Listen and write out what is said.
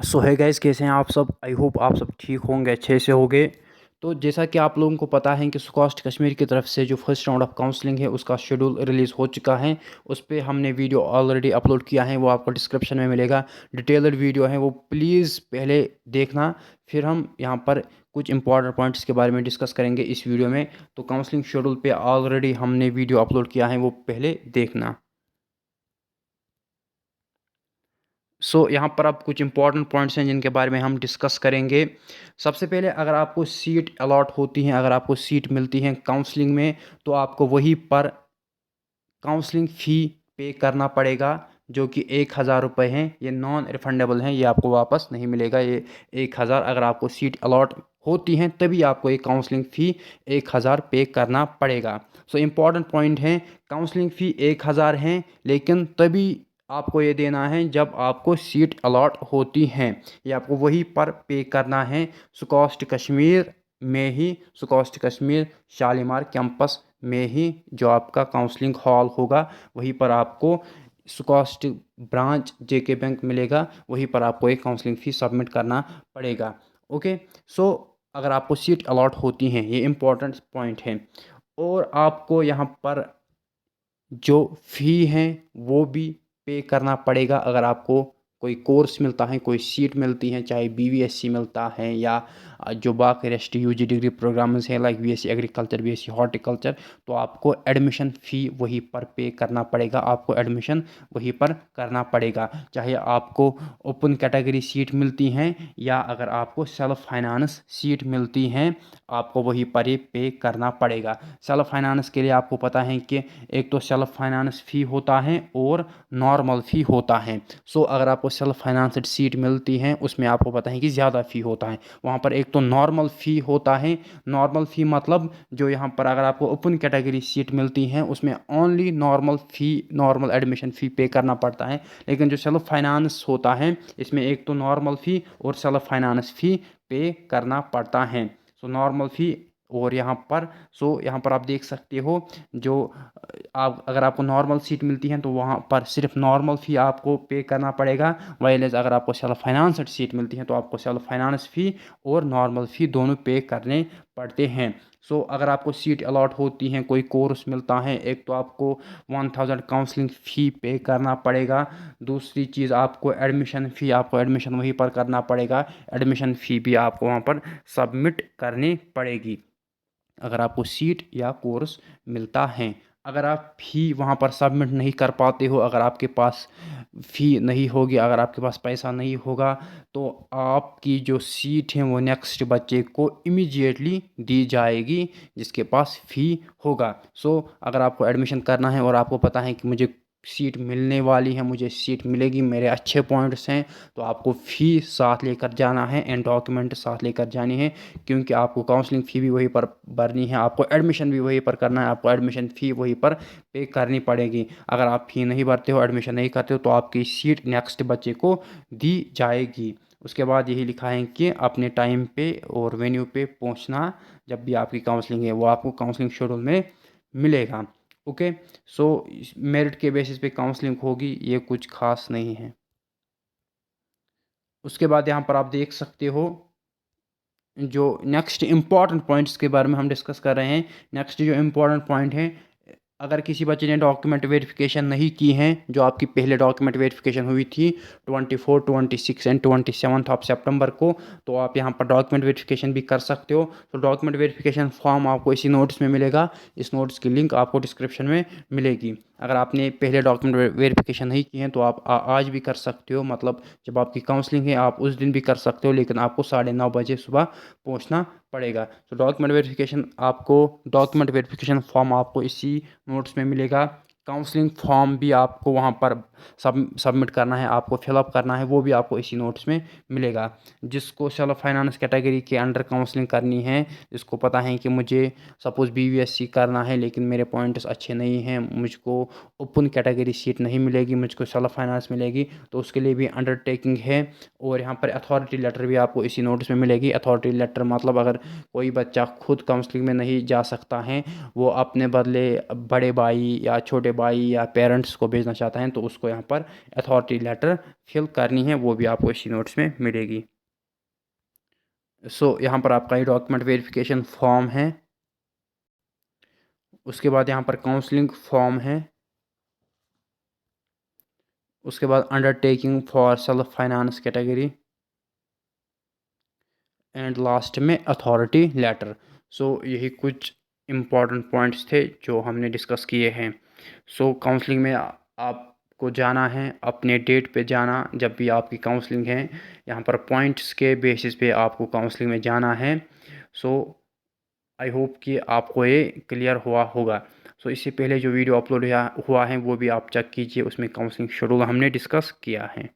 सो है गाइस, कैसे हैं आप सब। आई होप आप सब ठीक होंगे, अच्छे से होंगे। तो जैसा कि आप लोगों को पता है कि सुकॉस्ट कश्मीर की तरफ से जो फर्स्ट राउंड ऑफ काउंसलिंग है उसका शेड्यूल रिलीज़ हो चुका है। उस पर हमने वीडियो ऑलरेडी अपलोड किया है, वो आपको डिस्क्रिप्शन में मिलेगा। डिटेल्ड वीडियो है, वो प्लीज़ पहले देखना। फिर हम यहाँ पर कुछ इंपॉर्टेंट पॉइंट्स के बारे में डिस्कस करेंगे इस वीडियो में। तो काउंसलिंग शेड्यूल पे ऑलरेडी हमने वीडियो अपलोड किया है, वो पहले देखना। यहाँ पर अब कुछ इंपॉर्टेंट पॉइंट्स हैं जिनके बारे में हम डिस्कस करेंगे। सबसे पहले, अगर आपको सीट अलॉट होती हैं, अगर आपको सीट मिलती हैं काउंसलिंग में, तो आपको वहीं पर काउंसलिंग फ़ी पे करना पड़ेगा, जो कि 1,000 रुपये हैं। ये नॉन रिफंडेबल हैं, ये आपको वापस नहीं मिलेगा। ये 1,000, अगर आपको सीट अलॉट होती हैं तभी आपको एक काउंसलिंग फ़ी 1,000 पे करना पड़ेगा। इम्पॉर्टेंट पॉइंट है, काउंसलिंग फ़ी 1,000 हैं, लेकिन तभी आपको ये देना है जब आपको सीट अलॉट होती हैं। ये आपको वहीं पर पे करना है, सुकॉस्ट कश्मीर में ही, सुकॉस्ट कश्मीर शालीमार कैंपस में ही जो आपका काउंसलिंग हॉल होगा, वहीं पर आपको सुकॉस्ट ब्रांच जेके बैंक मिलेगा, वहीं पर आपको एक काउंसलिंग फ़ी सबमिट करना पड़ेगा। ओके। सो अगर आपको सीट अलॉट होती हैं, ये इम्पोर्टेंट पॉइंट है। और आपको यहाँ पर जो फ़ी हैं वो भी पे करना पड़ेगा। अगर आपको कोई कोर्स मिलता है, कोई सीट मिलती है, चाहे बीवीएससी मिलता है या जो बाकी रेस्ट यूजी डिग्री प्रोग्राम्स हैं like BSc agriculture, BSc horticulture, तो आपको एडमिशन फ़ी वहीं पर पे करना पड़ेगा। आपको एडमिशन वहीं पर करना पड़ेगा, चाहे आपको ओपन कैटेगरी सीट मिलती हैं या अगर आपको सेल्फ फाइनेंस सीट मिलती हैं, आपको वहीं पर ही पे करना पड़ेगा। सेल्फ फाइनेंस के लिए आपको पता है कि एक तो सेल्फ फाइनेंस फ़ी होता है और नॉर्मल फ़ी होता है। अगर आपको सेल्फ फाइनेंस्ड सीट मिलती है उसमें आपको पता है कि ज़्यादा फ़ी होता है। वहाँ पर एक तो नॉर्मल फ़ी होता है। नॉर्मल फ़ी मतलब जो यहाँ पर अगर आपको ओपन कैटेगरी सीट मिलती है उसमें ओनली नॉर्मल फ़ी, नॉर्मल एडमिशन फ़ी पे करना पड़ता है। लेकिन जो सेल्फ फाइनेंस होता है इसमें एक तो नॉर्मल फ़ी और सेल्फ फाइनेंस फ़ी पे करना पड़ता है। नॉर्मल फ़ी और यहाँ पर आप देख सकते हो, जो आप अगर आपको नॉर्मल सीट मिलती है तो वहाँ पर सिर्फ नॉर्मल फ़ी आपको पे करना पड़ेगा। वाइलेज अगर आपको सेल्फ फाइनेंस्ड सीट मिलती है तो आपको सेल्फ फाइनेंस फ़ी और नॉर्मल फ़ी दोनों पे करने पड़ते हैं। अगर आपको सीट अलॉट होती हैं, कोई कोर्स मिलता है, एक तो आपको 1,000 काउंसलिंग फ़ी पे करना पड़ेगा। दूसरी चीज़, आपको एडमिशन फ़ी, आपको एडमिशन वहीं पर करना पड़ेगा। एडमिशन फ़ी भी आपको वहाँ पर सबमिट करनी पड़ेगी अगर आपको सीट या कोर्स मिलता है। अगर आप फ़ी वहाँ पर सबमिट नहीं कर पाते हो, अगर आपके पास फ़ी नहीं होगी, अगर आपके पास पैसा नहीं होगा, तो आपकी जो सीट है वो नेक्स्ट बच्चे को इमीडिएटली दी जाएगी जिसके पास फ़ी होगा। अगर आपको एडमिशन करना है और आपको पता है कि मुझे सीट मिलने वाली है, मुझे सीट मिलेगी, मेरे अच्छे पॉइंट्स हैं, तो आपको फ़ी साथ लेकर जाना है एंड डॉक्यूमेंट साथ लेकर जानी है, क्योंकि आपको काउंसलिंग फ़ी भी वहीं पर भरनी है, आपको एडमिशन भी वहीं पर करना है, आपको एडमिशन फ़ी वहीं पर पे करनी पड़ेगी। अगर आप फ़ी नहीं भरते हो, एडमिशन नहीं करते हो, तो आपकी सीट नेक्स्ट बच्चे को दी जाएगी। उसके बाद यही लिखा है कि अपने टाइम पे और वेन्यू पे पहुंचना, जब भी आपकी काउंसलिंग है वो आपको काउंसलिंग शेड्यूल में मिलेगा। ओके। सो मेरिट के बेसिस पे काउंसलिंग होगी, ये कुछ खास नहीं है। उसके बाद यहाँ पर आप देख सकते हो, जो नेक्स्ट इम्पॉर्टेंट पॉइंट्स के बारे में हम डिस्कस कर रहे हैं। नेक्स्ट जो इम्पॉर्टेंट पॉइंट है, अगर किसी बच्चे ने डॉक्यूमेंट वेरिफिकेशन नहीं की है, जो आपकी पहले डॉक्यूमेंट वेरिफिकेशन हुई थी 24, 26 एंड 27 ऑफ सितंबर को, तो आप यहाँ पर डॉक्यूमेंट वेरिफिकेशन भी कर सकते हो। डॉक्यूमेंट वेरिफिकेशन फॉर्म आपको इसी नोट्स में मिलेगा। इस नोट्स की लिंक आपको डिस्क्रिप्शन में मिलेगी। अगर आपने पहले डॉक्यूमेंट वेरिफिकेशन नहीं की है तो आप आज भी कर सकते हो, मतलब जब आपकी काउंसलिंग है आप उस दिन भी कर सकते हो, लेकिन आपको 9:30 बजे सुबह पहुँचना पड़ेगा। डॉक्यूमेंट वेरिफिकेशन फॉर्म आपको इसी नोट्स में मिलेगा। काउंसलिंग फॉर्म भी आपको वहाँ पर सबमिट करना है, आपको फिलअप करना है, वो भी आपको इसी नोट्स में मिलेगा। जिसको सेल्फ फाइनेंस कैटेगरी के अंडर काउंसलिंग करनी है, जिसको पता है कि मुझे सपोज़ बीवीएससी करना है लेकिन मेरे पॉइंट्स अच्छे नहीं हैं, मुझको ओपन कैटेगरी सीट नहीं मिलेगी, मुझको सेल्फ फाइनेंस मिलेगी, तो उसके लिए भी अंडरटेकिंग है। और यहाँ पर अथॉरिटी लेटर भी आपको इसी नोट्स में मिलेगी। अथॉरिटी लेटर मतलब अगर कोई बच्चा खुद काउंसलिंग में नहीं जा सकता है, वो अपने बदले बड़े भाई या छोटे भाई या पेरेंट्स को भेजना चाहता है तो उसको यहाँ पर अथॉरिटी लेटर फिल करनी है, वो भी आपको इसी नोट्स में मिलेगी। सो यहाँ पर आपका ये डॉक्यूमेंट वेरिफिकेशन फॉर्म है। उसके बाद यहाँ पर काउंसलिंग फॉर्म है। उसके बाद undertaking for self finance category and last में अथॉरिटी लेटर। सो यही कुछ इम्पॉर्टेंट पॉइंट्स थे जो हमने डिस्कस किए हैं। सो काउंसलिंग में आपको जाना है, अपने डेट पे जाना जब भी आपकी काउंसलिंग है, यहाँ पर पॉइंट्स के बेसिस पे आपको काउंसलिंग में जाना है। सो आई होप कि आपको ये क्लियर हुआ होगा। सो इससे पहले जो वीडियो अपलोड हुआ है वो भी आप चेक कीजिए, उसमें काउंसलिंग शेड्यूल हमने डिस्कस किया है।